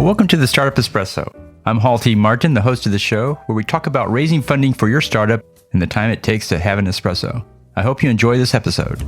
Well, welcome to the Startup Espresso. I'm Hall T. Martin, the host of the show, where we talk about raising funding for your startup and the time it takes to have an espresso. I hope you enjoy this episode.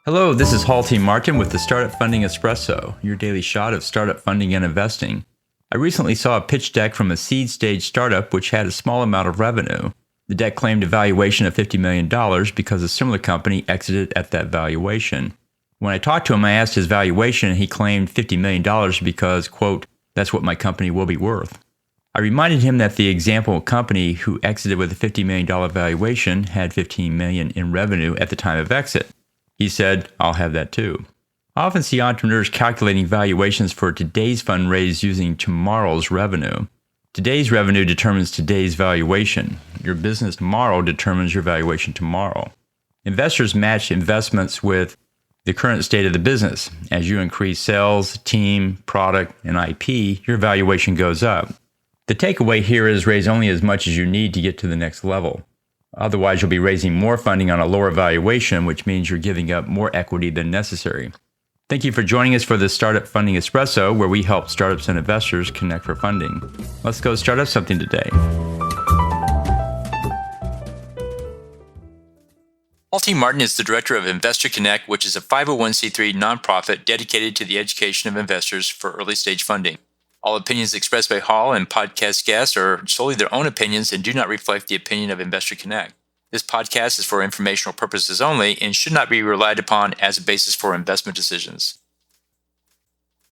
Hello, this is Hall T. Martin with the Startup Funding Espresso, your daily shot of startup funding and investing. I recently saw a pitch deck from a seed stage startup which had a small amount of revenue. The deck claimed a valuation of $50 million because a similar company exited at that valuation. When I talked to him, I asked his valuation, and he claimed $50 million because, quote, that's what my company will be worth. I reminded him that the example company who exited with a $50 million valuation had $15 million in revenue at the time of exit. He said, I'll have that too. I often see entrepreneurs calculating valuations for today's fundraise using tomorrow's revenue. Today's revenue determines today's valuation. Your business tomorrow determines your valuation tomorrow. Investors match investments with the current state of the business. As you increase sales, team, product, and IP, your valuation goes up. The takeaway here is raise only as much as you need to get to the next level. Otherwise, you'll be raising more funding on a lower valuation, which means you're giving up more equity than necessary. Thank you for joining us for the Startup Funding Espresso, where we help startups and investors connect for funding. Let's go start up something today. Hall T. Martin is the director of Investor Connect, which is a 501c3 nonprofit dedicated to the education of investors for early stage funding. All opinions expressed by Hall and podcast guests are solely their own opinions and do not reflect the opinion of Investor Connect. This podcast is for informational purposes only and should not be relied upon as a basis for investment decisions.